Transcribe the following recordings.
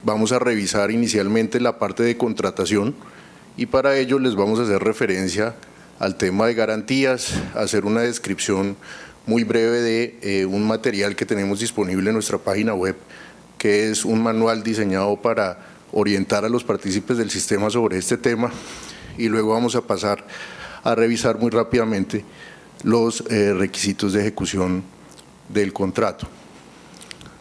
vamos a revisar inicialmente la parte de contratación y para ello les vamos a hacer referencia al tema de garantías, hacer una descripción muy breve de un material que tenemos disponible en nuestra página web, que es un manual diseñado para orientar a los partícipes del sistema sobre este tema, y luego vamos a pasar a revisar muy rápidamente los requisitos de ejecución del contrato.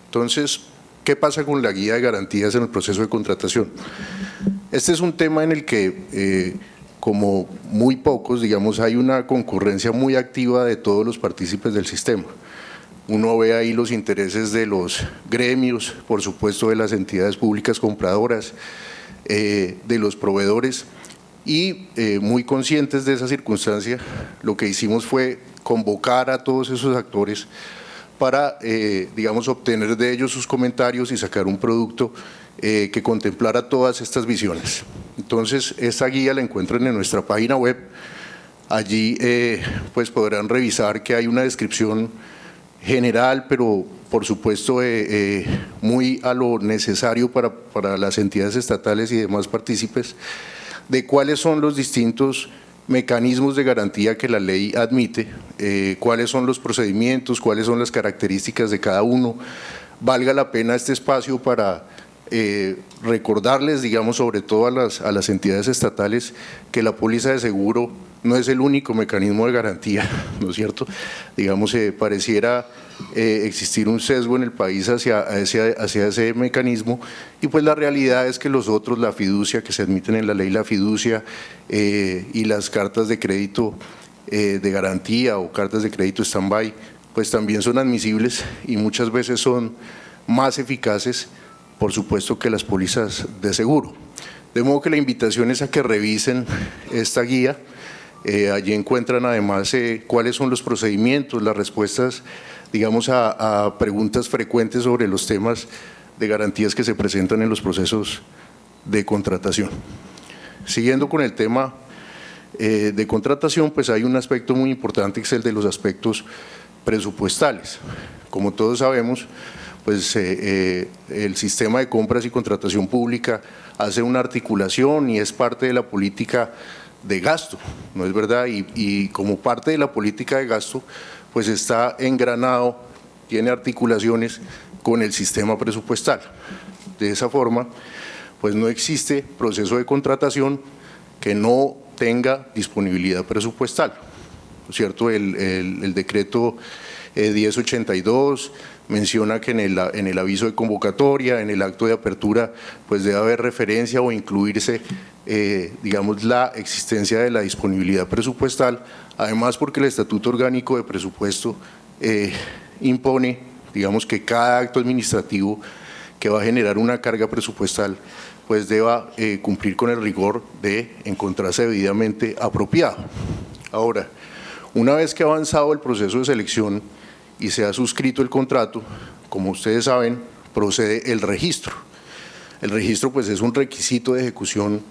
Entonces, ¿qué pasa con la guía de garantías en el proceso de contratación? Este es un tema en el que, como muy pocos, digamos, hay una concurrencia muy activa de todos los partícipes del sistema. Uno ve ahí los intereses de los gremios, por supuesto de las entidades públicas compradoras, de los proveedores, y muy conscientes de esa circunstancia, lo que hicimos fue convocar a todos esos actores para, digamos, obtener de ellos sus comentarios y sacar un producto que contemplara todas estas visiones. Entonces, esta guía la encuentran en nuestra página web. Allí pues podrán revisar que hay una descripción general, pero por supuesto muy a lo necesario para las entidades estatales y demás partícipes, de cuáles son los distintos mecanismos de garantía que la ley admite, cuáles son los procedimientos, cuáles son las características de cada uno. Valga la pena este espacio para recordarles, digamos, sobre todo a las entidades estatales, que la póliza de seguro no es el único mecanismo de garantía, ¿no es cierto? Digamos, pareciera existir un sesgo en el país hacia ese mecanismo, y pues la realidad es que los otros, la fiducia que se admiten en la ley, la fiducia y las cartas de crédito de garantía o cartas de crédito stand-by, pues también son admisibles y muchas veces son más eficaces, por supuesto, que las pólizas de seguro. De modo que la invitación es a que revisen esta guía. Allí encuentran además cuáles son los procedimientos, las respuestas, digamos, a preguntas frecuentes sobre los temas de garantías que se presentan en los procesos de contratación. Siguiendo con el tema de contratación, pues hay un aspecto muy importante que es el de los aspectos presupuestales. Como todos sabemos, pues el sistema de compras y contratación pública hace una articulación y es parte de la política de gasto, ¿no es verdad? Y como parte de la política de gasto, pues está engranado, tiene articulaciones con el sistema presupuestal. De esa forma, pues no existe proceso de contratación que no tenga disponibilidad presupuestal, ¿no es cierto? El decreto 1082 menciona que en el aviso de convocatoria, en el acto de apertura, pues debe haber referencia o incluirse, digamos, la existencia de la disponibilidad presupuestal, además porque el Estatuto Orgánico de Presupuesto impone, digamos, que cada acto administrativo que va a generar una carga presupuestal pues deba cumplir con el rigor de encontrarse debidamente apropiado. Ahora, una vez que ha avanzado el proceso de selección y se ha suscrito el contrato, como ustedes saben, procede el registro. El registro pues es un requisito de ejecución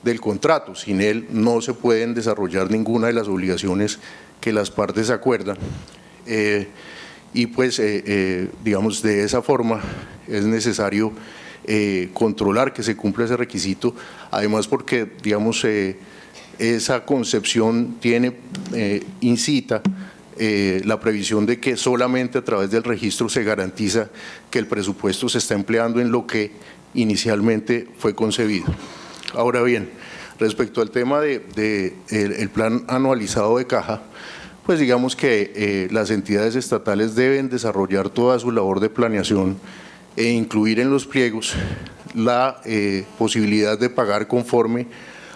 del contrato, sin él no se pueden desarrollar ninguna de las obligaciones que las partes acuerdan, y pues digamos, de esa forma es necesario controlar que se cumpla ese requisito, además porque, digamos, esa concepción incita la previsión de que solamente a través del registro se garantiza que el presupuesto se está empleando en lo que inicialmente fue concebido. Ahora bien, respecto al tema del plan anualizado de caja, pues digamos que las entidades estatales deben desarrollar toda su labor de planeación e incluir en los pliegos la posibilidad de pagar conforme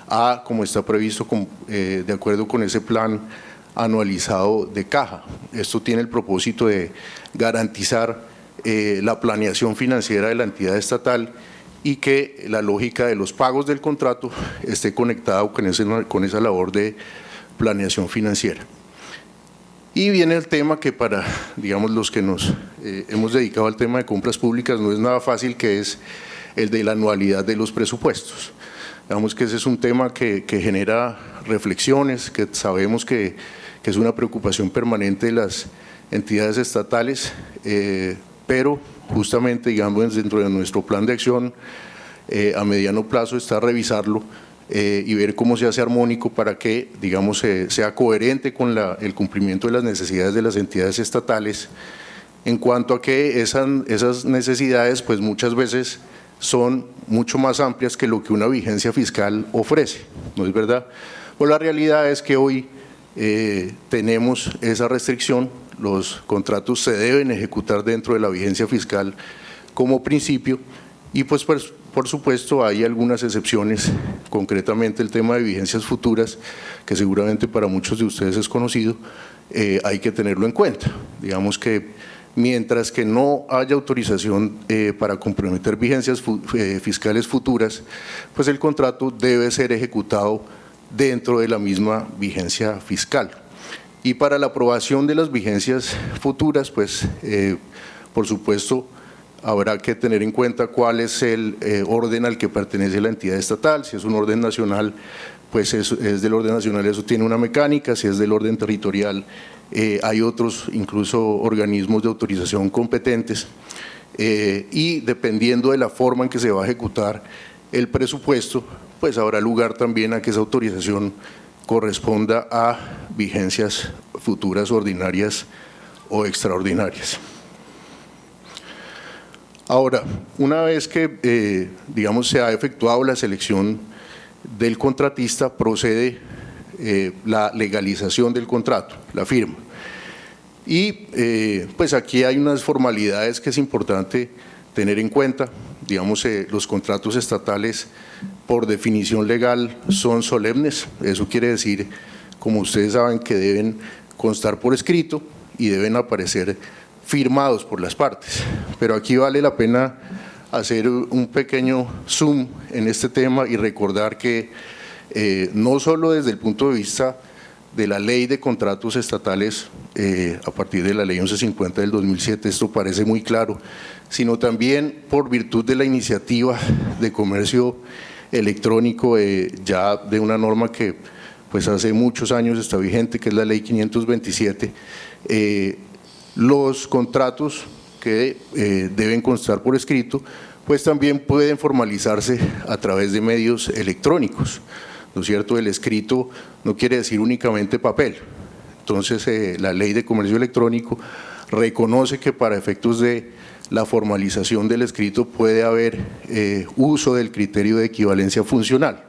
a como está previsto de acuerdo con ese plan anualizado de caja. Esto tiene el propósito de garantizar la planeación financiera de la entidad estatal y que la lógica de los pagos del contrato esté conectada con esa labor de planeación financiera. Y viene el tema que para, digamos, los que nos hemos dedicado al tema de compras públicas no es nada fácil, que es el de la anualidad de los presupuestos. Digamos que ese es un tema que genera reflexiones, que sabemos que es una preocupación permanente de las entidades estatales, pero justamente, digamos, dentro de nuestro plan de acción a mediano plazo está revisarlo y ver cómo se hace armónico para que, digamos, sea coherente con el cumplimiento de las necesidades de las entidades estatales, en cuanto a que esas necesidades, pues muchas veces son mucho más amplias que lo que una vigencia fiscal ofrece, ¿no es verdad? Pues la realidad es que hoy tenemos esa restricción, los contratos se deben ejecutar dentro de la vigencia fiscal como principio y pues por supuesto hay algunas excepciones, concretamente el tema de vigencias futuras, que seguramente para muchos de ustedes es conocido, hay que tenerlo en cuenta. Digamos que mientras que no haya autorización para comprometer vigencias fiscales futuras, pues el contrato debe ser ejecutado dentro de la misma vigencia fiscal. Y para la aprobación de las vigencias futuras, pues por supuesto habrá que tener en cuenta cuál es el orden al que pertenece la entidad estatal. Si es un orden nacional, pues es del orden nacional, eso tiene una mecánica. Si es del orden territorial, hay otros incluso organismos de autorización competentes y dependiendo de la forma en que se va a ejecutar el presupuesto, pues habrá lugar también a que esa autorización corresponda a vigencias futuras ordinarias o extraordinarias. Ahora, una vez que, digamos, se ha efectuado la selección del contratista, procede la legalización del contrato, la firma. Y pues aquí hay unas formalidades que es importante tener en cuenta. Digamos, los contratos estatales por definición legal son solemnes, eso quiere decir, como ustedes saben, que deben constar por escrito y deben aparecer firmados por las partes, pero aquí vale la pena hacer un pequeño zoom en este tema y recordar que no solo desde el punto de vista de la ley de contratos estatales, a partir de la ley 1150 del 2007, esto parece muy claro, sino también por virtud de la iniciativa de comercio electrónico, ya de una norma que pues hace muchos años está vigente, que es la ley 527, los contratos que deben constar por escrito, pues también pueden formalizarse a través de medios electrónicos, ¿no es cierto? El escrito no quiere decir únicamente papel, entonces la ley de comercio electrónico reconoce que para efectos de la formalización del escrito puede haber uso del criterio de equivalencia funcional.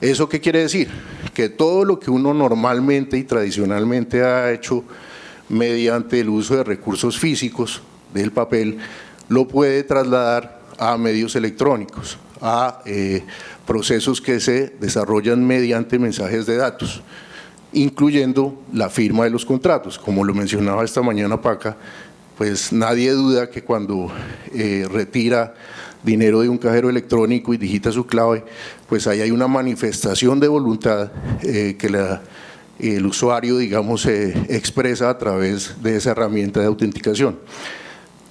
¿Eso qué quiere decir? Que todo lo que uno normalmente y tradicionalmente ha hecho mediante el uso de recursos físicos del papel, lo puede trasladar a medios electrónicos, a procesos que se desarrollan mediante mensajes de datos, incluyendo la firma de los contratos. Como lo mencionaba esta mañana Paca, pues nadie duda que cuando retira dinero de un cajero electrónico y digita su clave, pues ahí hay una manifestación de voluntad que el usuario, digamos, expresa a través de esa herramienta de autenticación.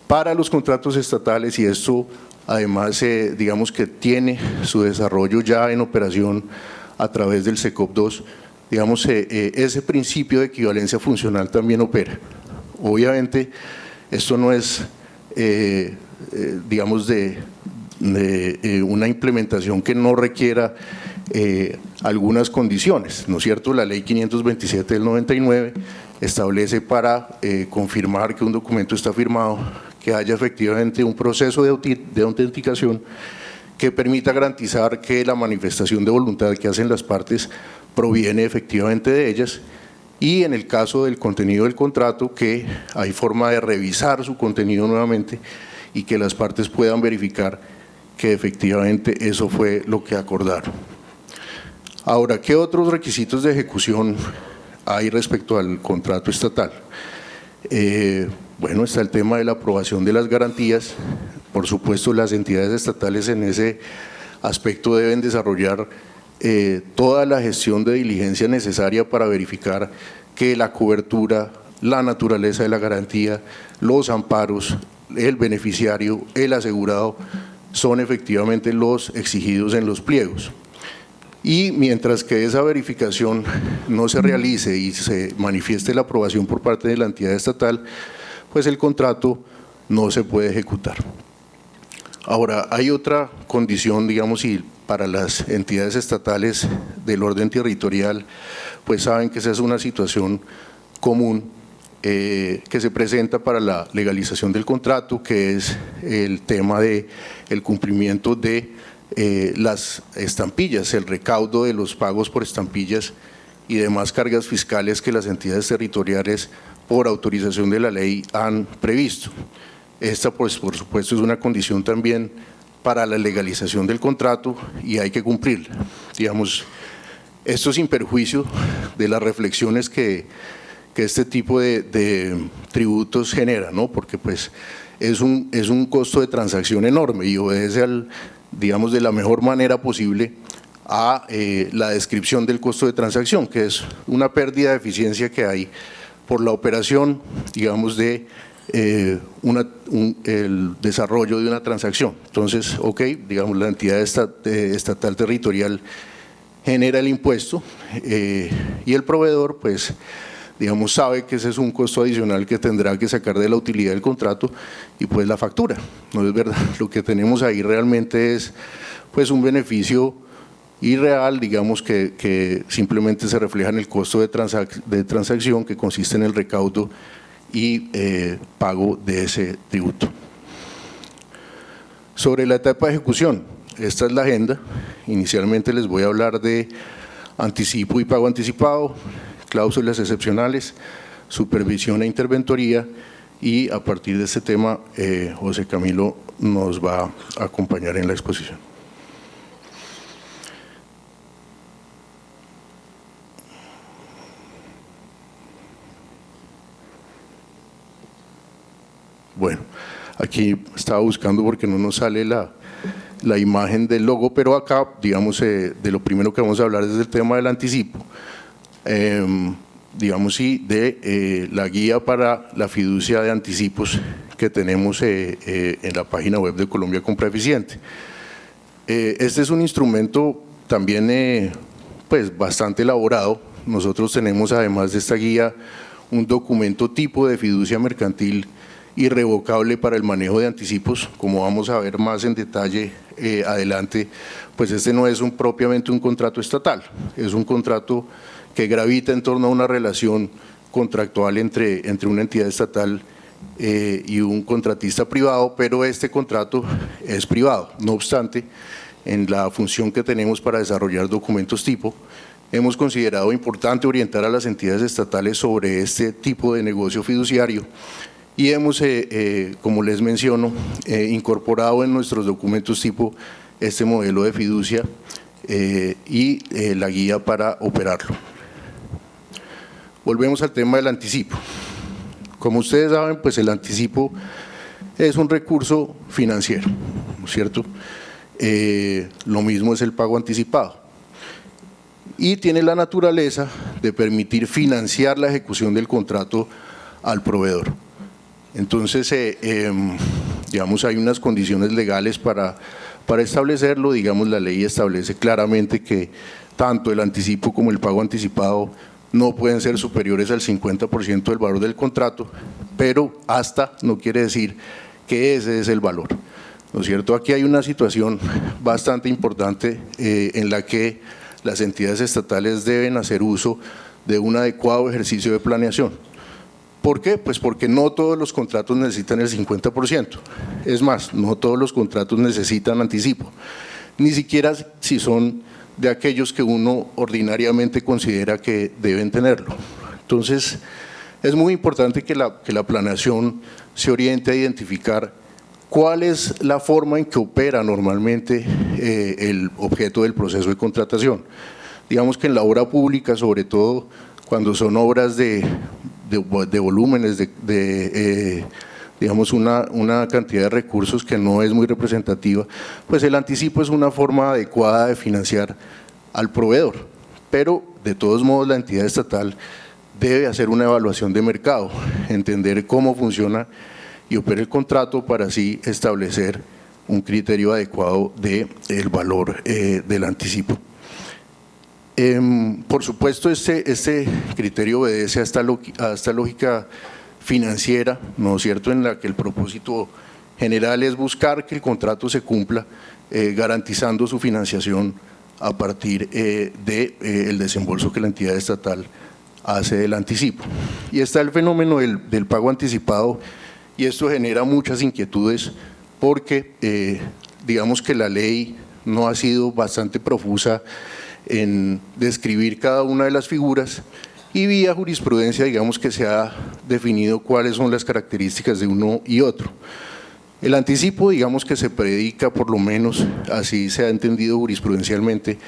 Para los contratos estatales, y esto además digamos que tiene su desarrollo ya en operación a través del SECOP 2, digamos, ese principio de equivalencia funcional también opera. Obviamente, esto no es, digamos, de una implementación que no requiera algunas condiciones, ¿no es cierto? La ley 527 del 99 establece para confirmar que un documento está firmado, que haya efectivamente un proceso de autenticación que permita garantizar que la manifestación de voluntad que hacen las partes proviene efectivamente de ellas, y en el caso del contenido del contrato, que hay forma de revisar su contenido nuevamente y que las partes puedan verificar que efectivamente eso fue lo que acordaron. Ahora, ¿qué otros requisitos de ejecución hay respecto al contrato estatal? Bueno, está el tema de la aprobación de las garantías. Por supuesto, las entidades estatales en ese aspecto deben desarrollar toda la gestión de diligencia necesaria para verificar que la cobertura, la naturaleza de la garantía, los amparos, el beneficiario, el asegurado, son efectivamente los exigidos en los pliegos. Y mientras que esa verificación no se realice y se manifieste la aprobación por parte de la entidad estatal, pues el contrato no se puede ejecutar. Ahora, hay otra condición, digamos, y para las entidades estatales del orden territorial, pues saben que esa es una situación común que se presenta para la legalización del contrato, que es el tema del cumplimiento de las estampillas, el recaudo de los pagos por estampillas y demás cargas fiscales que las entidades territoriales por autorización de la ley han previsto. Esta, pues, por supuesto, es una condición también para la legalización del contrato y hay que cumplirla. Digamos, esto sin perjuicio de las reflexiones que este tipo de tributos genera, ¿no? Porque pues es un costo de transacción enorme y obedece digamos, de la mejor manera posible a la descripción del costo de transacción, que es una pérdida de eficiencia que hay por la operación, digamos, de el desarrollo de una transacción. Entonces, digamos, la entidad estatal territorial genera el impuesto y el proveedor, pues, digamos, sabe que ese es un costo adicional que tendrá que sacar de la utilidad del contrato y pues la factura. No es verdad, lo que tenemos ahí realmente es pues un beneficio irreal, digamos, que simplemente se refleja en el costo de transacción que consiste en el recaudo y pago de ese tributo. Sobre la etapa de ejecución, esta es la agenda. Inicialmente les voy a hablar de anticipo y pago anticipado, cláusulas excepcionales, supervisión e interventoría, y a partir de este tema José Camilo nos va a acompañar en la exposición. Bueno, aquí estaba buscando porque no nos sale la imagen del logo, pero acá, digamos, de lo primero que vamos a hablar es del tema del anticipo. Digamos, y de la guía para la fiducia de anticipos que tenemos en la página web de Colombia Compra Eficiente. Este es un instrumento también pues bastante elaborado. Nosotros tenemos, además de esta guía, un documento tipo de fiducia mercantil irrevocable para el manejo de anticipos. Como vamos a ver más en detalle adelante, pues este no es propiamente un contrato estatal, es un contrato que gravita en torno a una relación contractual entre una entidad estatal y un contratista privado, pero este contrato es privado. No obstante, en la función que tenemos para desarrollar documentos tipo, hemos considerado importante orientar a las entidades estatales sobre este tipo de negocio fiduciario y hemos, como les menciono, incorporado en nuestros documentos tipo este modelo de fiducia y la guía para operarlo. Volvemos al tema del anticipo. Como ustedes saben, pues el anticipo es un recurso financiero, ¿no es cierto? Lo mismo es el pago anticipado y tiene la naturaleza de permitir financiar la ejecución del contrato al proveedor. Entonces, digamos, hay unas condiciones legales para establecerlo. Digamos, la ley establece claramente que tanto el anticipo como el pago anticipado no pueden ser superiores al 50% del valor del contrato, pero hasta no quiere decir que ese es el valor, ¿no es cierto? Aquí hay una situación bastante importante en la que las entidades estatales deben hacer uso de un adecuado ejercicio de planeación. ¿Por qué? Pues porque no todos los contratos necesitan el 50%, es más, no todos los contratos necesitan anticipo, ni siquiera si son de aquellos que uno ordinariamente considera que deben tenerlo. Entonces, es muy importante que la planeación se oriente a identificar cuál es la forma en que opera normalmente el objeto del proceso de contratación. Digamos que en la obra pública, sobre todo cuando son obras de volúmenes, digamos una cantidad de recursos que no es muy representativa, pues el anticipo es una forma adecuada de financiar al proveedor, pero de todos modos la entidad estatal debe hacer una evaluación de mercado, entender cómo funciona y opera el contrato para así establecer un criterio adecuado del valor del anticipo. Por supuesto, este criterio obedece a esta lógica financiera, ¿no es cierto?, en la que el propósito general es buscar que el contrato se cumpla, garantizando su financiación a partir del desembolso que la entidad estatal hace del anticipo. Y está el fenómeno del pago anticipado, y esto genera muchas inquietudes porque digamos que la ley no ha sido bastante profusa en describir cada una de las figuras, y vía jurisprudencia digamos que se ha definido cuáles son las características de uno y otro. El anticipo digamos que se predica, por lo menos así se ha entendido jurisprudencialmente,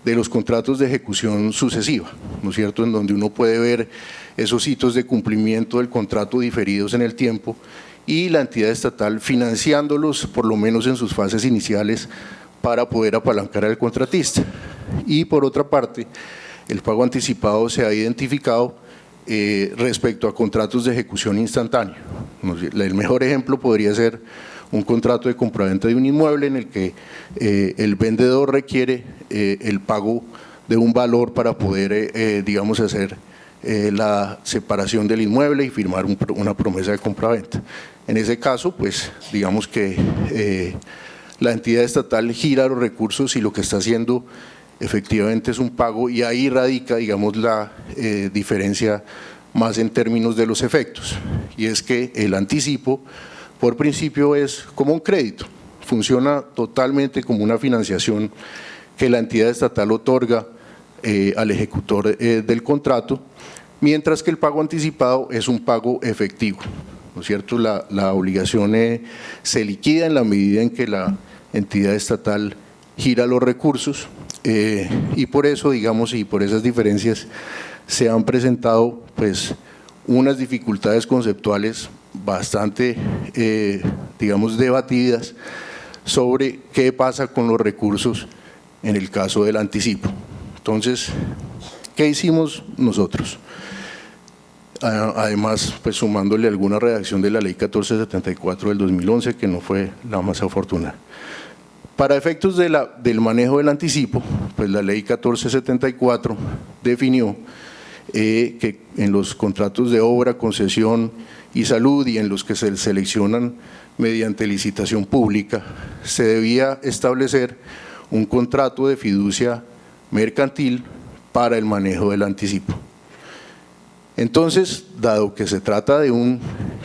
de los contratos de ejecución sucesiva, ¿no es cierto?, en donde uno puede ver esos hitos de cumplimiento del contrato diferidos en el tiempo y la entidad estatal financiándolos, por lo menos en sus fases iniciales, para poder apalancar al contratista. Y por otra parte, el pago anticipado se ha identificado respecto a contratos de ejecución instantánea. El mejor ejemplo podría ser un contrato de compraventa de un inmueble en el que el vendedor requiere el pago de un valor para poder, digamos, hacer la separación del inmueble y firmar una promesa de compraventa. En ese caso, pues, digamos que la entidad estatal gira los recursos y lo que está haciendo efectivamente es un pago, y ahí radica, digamos, la diferencia más en términos de los efectos, y es que el anticipo, por principio, es como un crédito, funciona totalmente como una financiación que la entidad estatal otorga al ejecutor del contrato, mientras que el pago anticipado es un pago efectivo, ¿no es cierto? La obligación se liquida en la medida en que la entidad estatal gira los recursos, y por eso, digamos, y por esas diferencias se han presentado pues unas dificultades conceptuales bastante, digamos, debatidas sobre qué pasa con los recursos en el caso del anticipo. Entonces, ¿qué hicimos nosotros? Además, pues sumándole alguna redacción de la ley 1474 del 2011, que no fue la más afortunada. Para efectos del manejo del anticipo, pues la ley 1474 definió que en los contratos de obra, concesión y salud, y en los que se seleccionan mediante licitación pública, se debía establecer un contrato de fiducia mercantil para el manejo del anticipo. Entonces, dado que se trata de un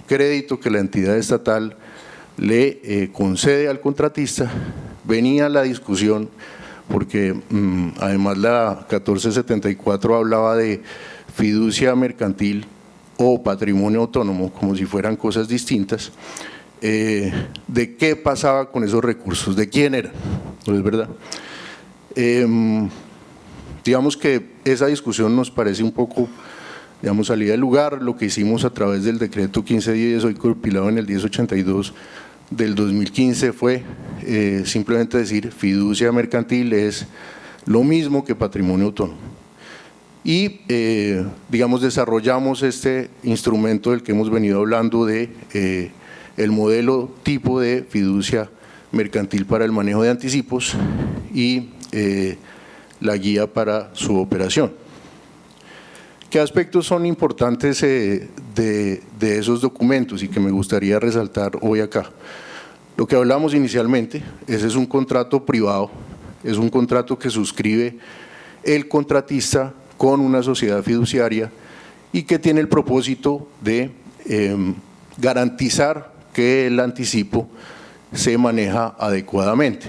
crédito que la entidad estatal le concede al contratista, venía la discusión, porque además la 1474 hablaba de fiducia mercantil o patrimonio autónomo, como si fueran cosas distintas, de qué pasaba con esos recursos, de quién eran, ¿no es verdad? Digamos que esa discusión nos parece un poco, digamos, salida de lugar. Lo que hicimos a través del decreto 1510, hoy compilado en el 1082 del 2015, fue simplemente decir fiducia mercantil es lo mismo que patrimonio autónomo. Y digamos, desarrollamos este instrumento del que hemos venido hablando de el modelo tipo de fiducia mercantil para el manejo de anticipos y la guía para su operación. ¿Qué aspectos son importantes de esos documentos y que me gustaría resaltar hoy acá? Lo que hablamos inicialmente, ese es un contrato privado, es un contrato que suscribe el contratista con una sociedad fiduciaria y que tiene el propósito de garantizar que el anticipo se maneja adecuadamente.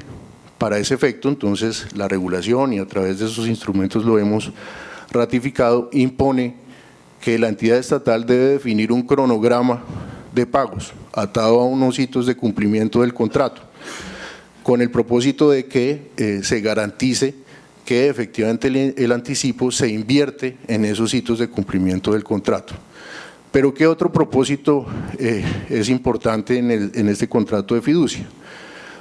Para ese efecto, entonces, la regulación, y a través de esos instrumentos lo hemos ratificado, impone que la entidad estatal debe definir un cronograma de pagos atado a unos hitos de cumplimiento del contrato, con el propósito de que se garantice que efectivamente el anticipo se invierte en esos hitos de cumplimiento del contrato. Pero ¿qué otro propósito es importante en este contrato de fiducia?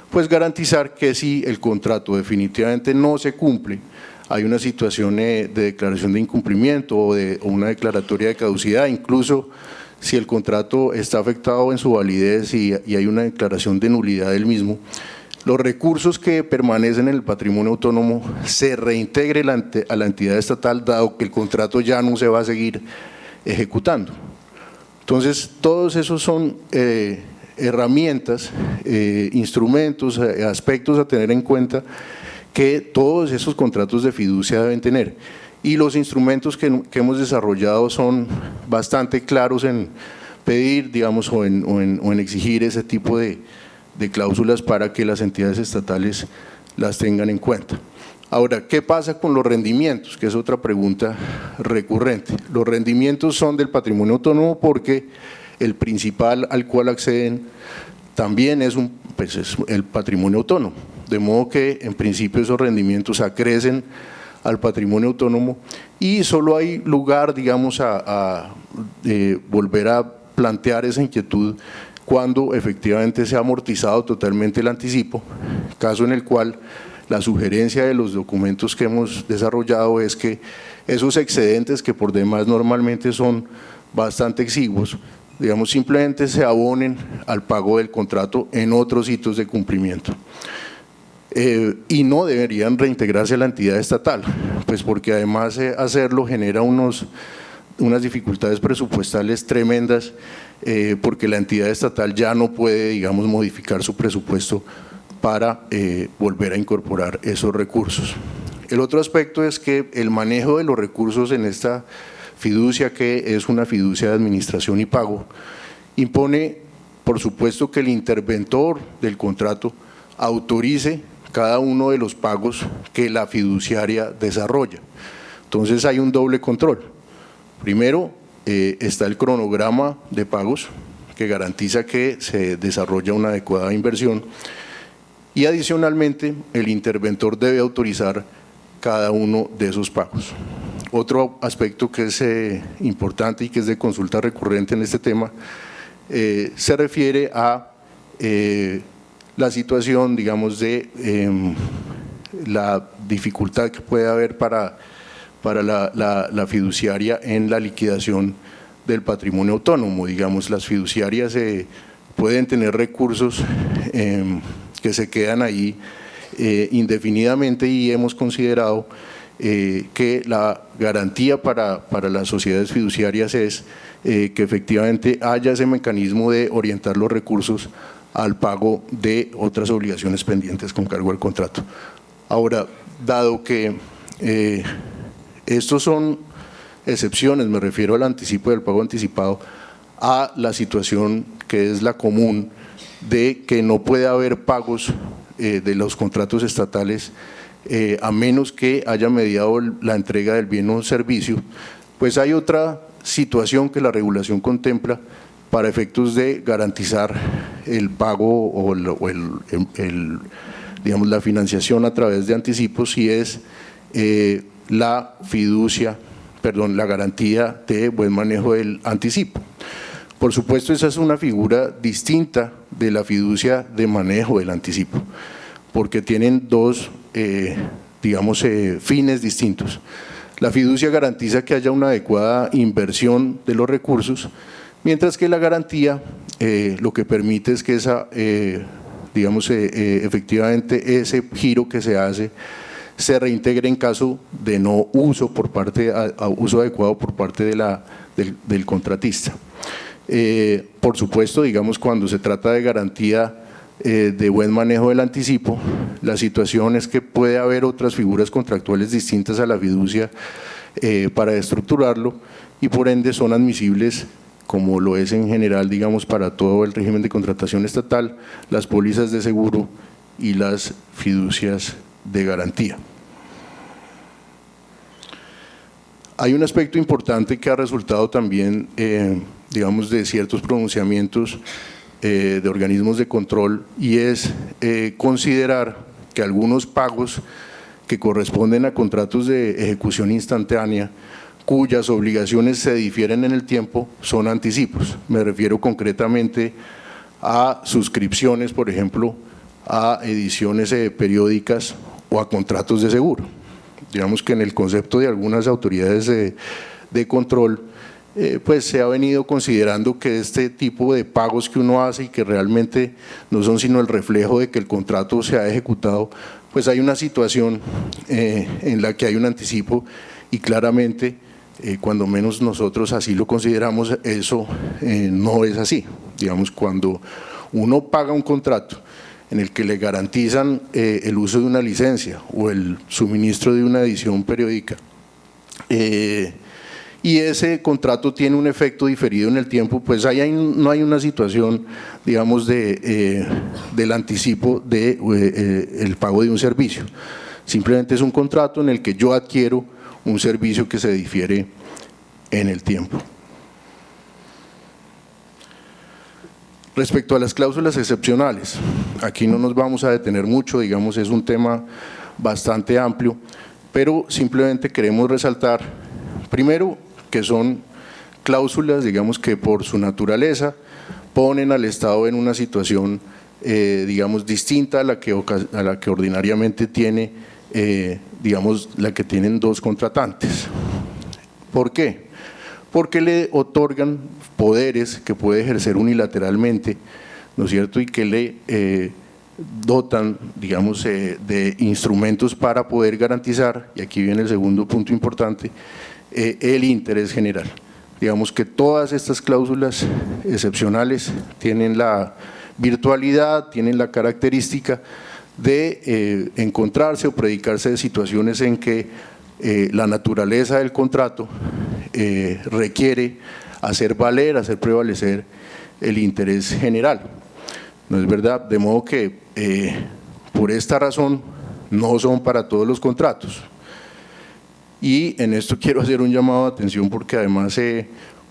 Pues garantizar que si el contrato definitivamente no se cumple, hay una situación de declaración de incumplimiento o una declaratoria de caducidad, incluso si el contrato está afectado en su validez y hay una declaración de nulidad del mismo, los recursos que permanecen en el patrimonio autónomo se reintegren a la entidad estatal, dado que el contrato ya no se va a seguir ejecutando. Entonces, todos esos son herramientas, instrumentos, aspectos a tener en cuenta que todos esos contratos de fiducia deben tener. Y los instrumentos que hemos desarrollado son bastante claros en pedir, digamos, o en exigir ese tipo de cláusulas para que las entidades estatales las tengan en cuenta. Ahora, ¿qué pasa con los rendimientos? Que es otra pregunta recurrente. Los rendimientos son del patrimonio autónomo porque el principal al cual acceden también es el patrimonio autónomo, de modo que en principio esos rendimientos acrecen al patrimonio autónomo y solo hay lugar, digamos, a volver a plantear esa inquietud cuando efectivamente se ha amortizado totalmente el anticipo, caso en el cual la sugerencia de los documentos que hemos desarrollado es que esos excedentes, que por demás normalmente son bastante exiguos, digamos, simplemente se abonen al pago del contrato en otros hitos de cumplimiento. Y no deberían reintegrarse a la entidad estatal, pues porque además hacerlo genera unas dificultades presupuestales tremendas, porque la entidad estatal ya no puede, digamos, modificar su presupuesto para volver a incorporar esos recursos. El otro aspecto es que el manejo de los recursos en esta fiducia, que es una fiducia de administración y pago, impone, por supuesto, que el interventor del contrato autorice cada uno de los pagos que la fiduciaria desarrolla. Entonces hay un doble control. Primero está el cronograma de pagos que garantiza que se desarrolla una adecuada inversión y adicionalmente el interventor debe autorizar cada uno de esos pagos. Otro aspecto que es importante y que es de consulta recurrente en este tema se refiere a la situación, digamos, de la dificultad que puede haber para la fiduciaria en la liquidación del patrimonio autónomo. Digamos, las fiduciarias pueden tener recursos que se quedan ahí indefinidamente y hemos considerado que la garantía para las sociedades fiduciarias es que efectivamente haya ese mecanismo de orientar los recursos al pago de otras obligaciones pendientes con cargo al contrato. Ahora, dado que estos son excepciones, me refiero al anticipo y al pago anticipado, a la situación que es la común de que no puede haber pagos de los contratos estatales a menos que haya mediado la entrega del bien o servicio, pues hay otra situación que la regulación contempla para efectos de garantizar el pago o digamos, la financiación a través de anticipos, y es la garantía de buen manejo del anticipo. Por supuesto, esa es una figura distinta de la fiducia de manejo del anticipo, porque tienen dos, digamos, fines distintos. La fiducia garantiza que haya una adecuada inversión de los recursos, mientras que la garantía lo que permite es que digamos, efectivamente ese giro que se hace se reintegre en caso de no uso uso adecuado por parte del contratista. Por supuesto, digamos, cuando se trata de garantía de buen manejo del anticipo, la situación es que puede haber otras figuras contractuales distintas a la fiducia para estructurarlo y por ende son admisibles, como lo es en general, digamos, para todo el régimen de contratación estatal, las pólizas de seguro y las fiducias de garantía. Hay un aspecto importante que ha resultado también, digamos, de ciertos pronunciamientos de organismos de control, y es considerar que algunos pagos que corresponden a contratos de ejecución instantánea cuyas obligaciones se difieren en el tiempo son anticipos. Me refiero concretamente a suscripciones, por ejemplo, a ediciones periódicas o a contratos de seguro. Digamos que en el concepto de algunas autoridades de control, pues se ha venido considerando que este tipo de pagos que uno hace y que realmente no son sino el reflejo de que el contrato se ha ejecutado, pues hay una situación en la que hay un anticipo y claramente cuando menos nosotros así lo consideramos, eso no es así. Digamos, cuando uno paga un contrato en el que le garantizan el uso de una licencia o el suministro de una edición periódica, y ese contrato tiene un efecto diferido en el tiempo, pues ahí no hay una situación, digamos, del anticipo del pago de un servicio. Simplemente es un contrato en el que yo adquiero un servicio que se difiere en el tiempo. Respecto a las cláusulas excepcionales, aquí no nos vamos a detener mucho, digamos, es un tema bastante amplio, pero simplemente queremos resaltar, primero, que son cláusulas, digamos, que por su naturaleza ponen al Estado en una situación, digamos, distinta a la que ordinariamente tiene, digamos, la que tienen dos contratantes. ¿Por qué? Porque le otorgan poderes que puede ejercer unilateralmente, ¿no es cierto?, y que le dotan, digamos, de instrumentos para poder garantizar, y aquí viene el segundo punto importante, el interés general. Digamos que todas estas cláusulas excepcionales tienen la virtualidad, tienen la característica de encontrarse o predicarse de situaciones en que la naturaleza del contrato requiere hacer valer, hacer prevalecer el interés general. ¿No es verdad? De modo que por esta razón no son para todos los contratos. Y en esto quiero hacer un llamado de atención porque además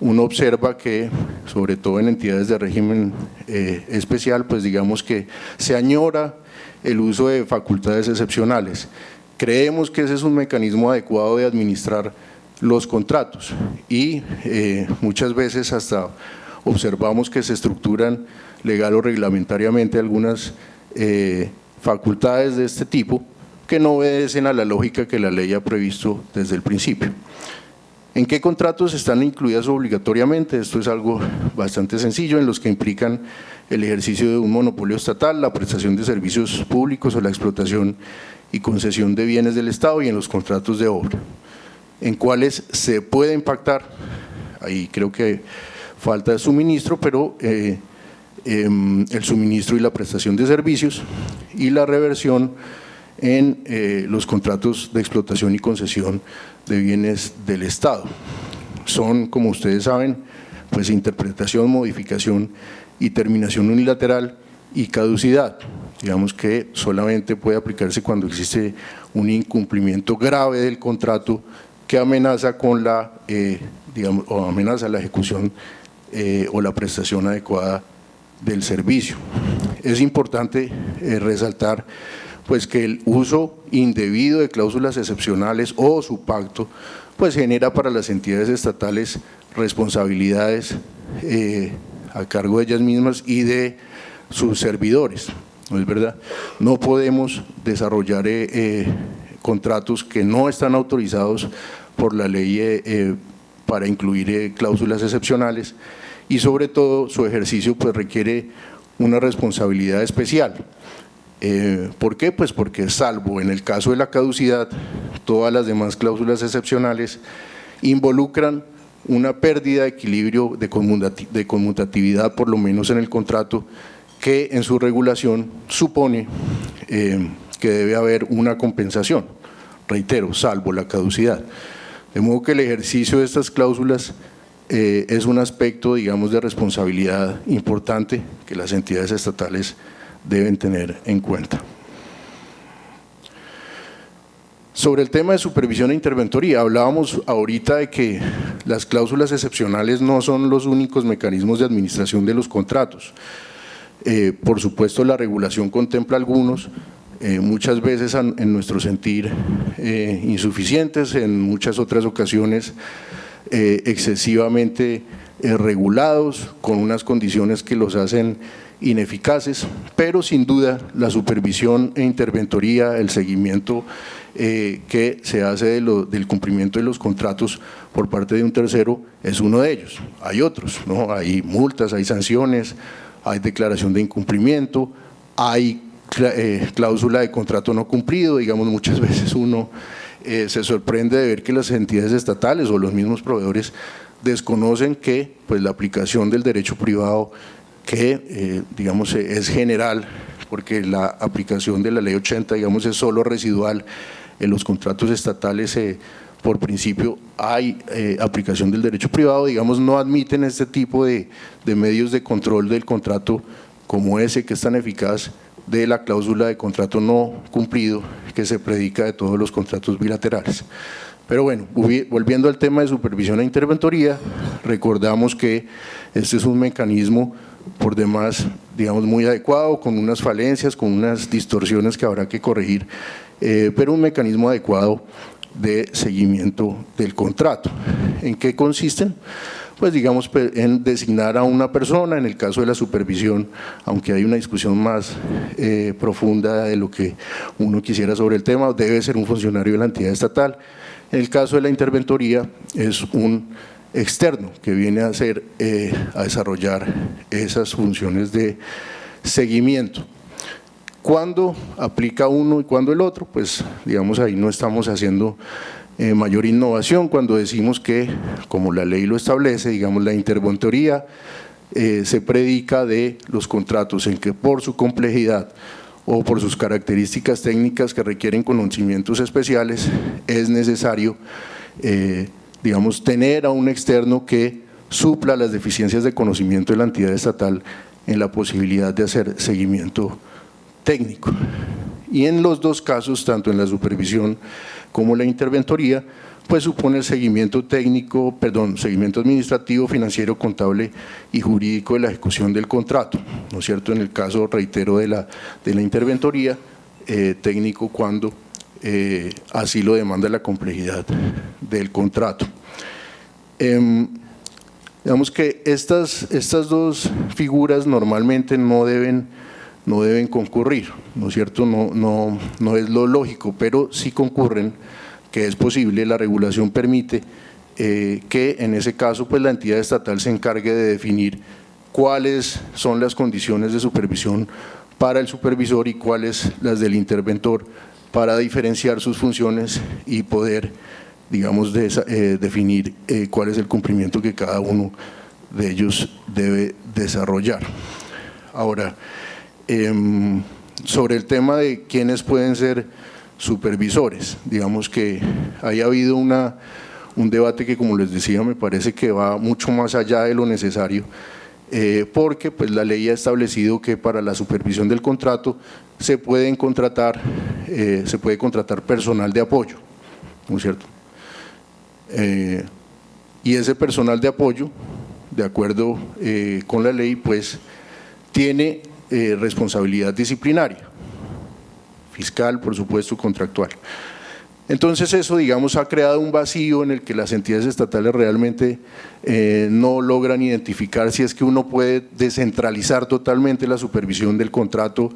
uno observa que, sobre todo en entidades de régimen especial, pues digamos que se añora el uso de facultades excepcionales. Creemos que ese es un mecanismo adecuado de administrar los contratos y muchas veces hasta observamos que se estructuran legal o reglamentariamente algunas facultades de este tipo que no obedecen a la lógica que la ley ha previsto desde el principio. ¿En qué contratos están incluidas obligatoriamente? Esto es algo bastante sencillo, en los que implican el ejercicio de un monopolio estatal, la prestación de servicios públicos o la explotación y concesión de bienes del Estado, y en los contratos de obra, en cuales se puede impactar, ahí creo que falta de suministro, pero el suministro y la prestación de servicios y la reversión en los contratos de explotación y concesión de bienes del Estado. Son, como ustedes saben, pues interpretación, modificación y terminación unilateral y caducidad. Digamos que solamente puede aplicarse cuando existe un incumplimiento grave del contrato que amenaza con la, digamos, o amenaza la ejecución o la prestación adecuada del servicio. Es importante resaltar pues que el uso indebido de cláusulas excepcionales o su pacto pues genera para las entidades estatales responsabilidades a cargo de ellas mismas y de sus servidores, ¿no es verdad? No podemos desarrollar contratos que no están autorizados por la ley para incluir cláusulas excepcionales, y sobre todo su ejercicio pues requiere una responsabilidad especial. ¿Por qué? Pues porque salvo en el caso de la caducidad, todas las demás cláusulas excepcionales involucran una pérdida de equilibrio de conmutatividad, por lo menos en el contrato, que en su regulación supone que debe haber una compensación, reitero, salvo la caducidad. De modo que el ejercicio de estas cláusulas es un aspecto, digamos, de responsabilidad importante que las entidades estatales deben tener en cuenta. Sobre el tema de supervisión e interventoría, hablábamos ahorita de que las cláusulas excepcionales no son los únicos mecanismos de administración de los contratos. Por supuesto, la regulación contempla algunos, muchas veces en nuestro sentir insuficientes, en muchas otras ocasiones excesivamente regulados, con unas condiciones que los hacen ineficaces, pero sin duda la supervisión e interventoría, el seguimiento que se hace del cumplimiento de los contratos por parte de un tercero es uno de ellos. Hay otros, ¿no? Hay multas, hay sanciones, hay declaración de incumplimiento, hay cláusula de contrato no cumplido. Digamos, muchas veces uno se sorprende de ver que las entidades estatales o los mismos proveedores desconocen que pues, la aplicación del derecho privado, que digamos es general, porque la aplicación de la ley 80 digamos es solo residual en los contratos estatales. Por principio hay aplicación del derecho privado, digamos no admiten este tipo de medios de control del contrato como ese que es tan eficaz de la cláusula de contrato no cumplido que se predica de todos los contratos bilaterales. Pero bueno, volviendo al tema de supervisión e interventoría, recordamos que este es un mecanismo por demás, digamos, muy adecuado, con unas falencias, con unas distorsiones que habrá que corregir, pero un mecanismo adecuado de seguimiento del contrato. ¿En qué consisten? Pues digamos en designar a una persona, en el caso de la supervisión, aunque hay una discusión más profunda de lo que uno quisiera sobre el tema, debe ser un funcionario de la entidad estatal. En el caso de la interventoría es un externo que viene a desarrollar esas funciones de seguimiento. ¿Cuándo aplica uno y cuándo el otro? Pues digamos ahí no estamos haciendo mayor innovación cuando decimos que, como la ley lo establece, digamos la interventoría se predica de los contratos en que por su complejidad o por sus características técnicas que requieren conocimientos especiales es necesario digamos tener a un externo que supla las deficiencias de conocimiento de la entidad estatal en la posibilidad de hacer seguimiento técnico. Y en los dos casos, tanto en la supervisión como la interventoría, pues supone el seguimiento seguimiento administrativo, financiero, contable y jurídico de la ejecución del contrato, ¿no es cierto? En el caso, reitero, de la interventoría, técnico cuando así lo demanda la complejidad del contrato. Digamos que estas dos figuras normalmente no deben concurrir, ¿no es cierto? No es lo lógico, pero sí concurren, que es posible. La regulación permite que en ese caso pues la entidad estatal se encargue de definir cuáles son las condiciones de supervisión para el supervisor y cuáles las del interventor para diferenciar sus funciones y poder, digamos, definir cuál es el cumplimiento que cada uno de ellos debe desarrollar. Ahora, sobre el tema de quiénes pueden ser supervisores, digamos que haya habido un debate que, como les decía, me parece que va mucho más allá de lo necesario, porque pues la ley ha establecido que para la supervisión del contrato se puede contratar personal de apoyo, ¿no es cierto? Y ese personal de apoyo, de acuerdo con la ley, pues tiene responsabilidad disciplinaria, fiscal, por supuesto, contractual. Entonces eso, digamos, ha creado un vacío en el que las entidades estatales realmente no logran identificar si es que uno puede descentralizar totalmente la supervisión del contrato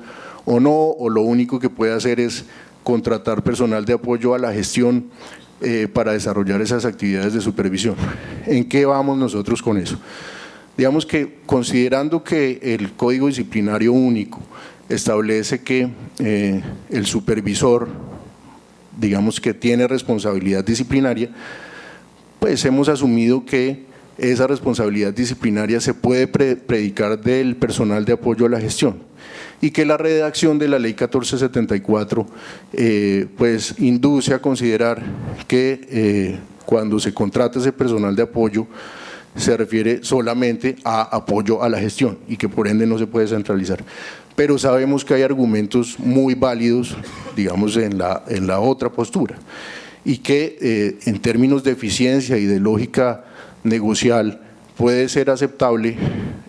o no, o lo único que puede hacer es contratar personal de apoyo a la gestión para desarrollar esas actividades de supervisión. ¿En qué vamos nosotros con eso? Digamos que considerando que el Código Disciplinario Único establece que el supervisor, digamos que tiene responsabilidad disciplinaria, pues hemos asumido que esa responsabilidad disciplinaria se puede predicar del personal de apoyo a la gestión y que la redacción de la ley 1474 pues induce a considerar que cuando se contrata ese personal de apoyo se refiere solamente a apoyo a la gestión y que por ende no se puede centralizar. Pero sabemos que hay argumentos muy válidos, digamos, en la otra postura y que en términos de eficiencia y de lógica negocial puede ser aceptable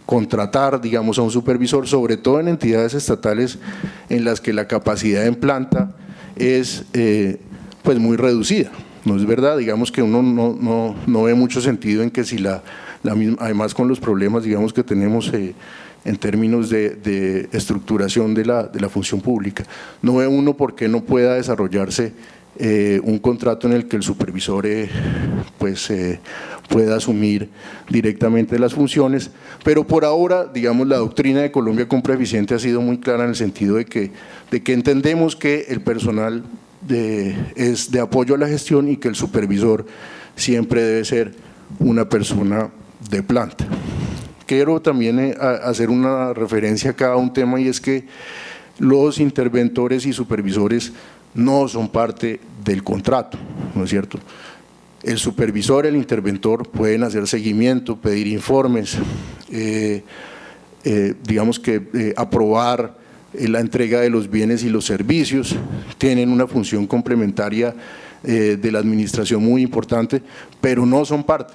contratar, digamos, a un supervisor, sobre todo en entidades estatales en las que la capacidad en planta es pues muy reducida. No es verdad, digamos que uno no ve mucho sentido en que si además con los problemas, digamos, que tenemos en términos de estructuración de la función pública, no ve uno por qué no pueda desarrollarse un contrato en el que el supervisor pues pueda asumir directamente las funciones, pero por ahora, digamos, la doctrina de Colombia Compra Eficiente ha sido muy clara en el sentido de que entendemos que el personal es de apoyo a la gestión y que el supervisor siempre debe ser una persona de planta. Quiero también hacer una referencia acá a un tema, y es que los interventores y supervisores no son parte del contrato, ¿no es cierto? El supervisor, el interventor pueden hacer seguimiento, pedir informes, digamos que aprobar la entrega de los bienes y los servicios, tienen una función complementaria de la administración muy importante, pero no son parte.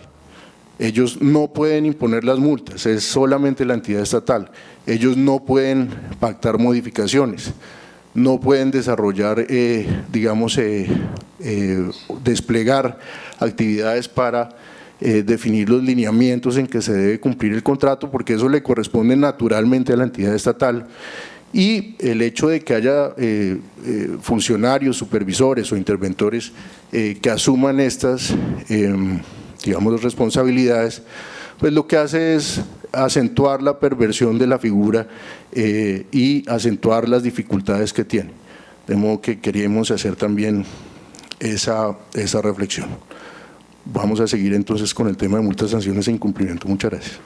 Ellos no pueden imponer las multas, es solamente la entidad estatal. Ellos no pueden pactar modificaciones, no pueden desarrollar, desplegar actividades para definir los lineamientos en que se debe cumplir el contrato, porque eso le corresponde naturalmente a la entidad estatal. Y el hecho de que haya funcionarios, supervisores o interventores que asuman estas responsabilidades, pues lo que hace es acentuar la perversión de la figura y acentuar las dificultades que tiene. De modo que queríamos hacer también esa reflexión. Vamos a seguir entonces con el tema de multas, sanciones e incumplimiento. Muchas gracias.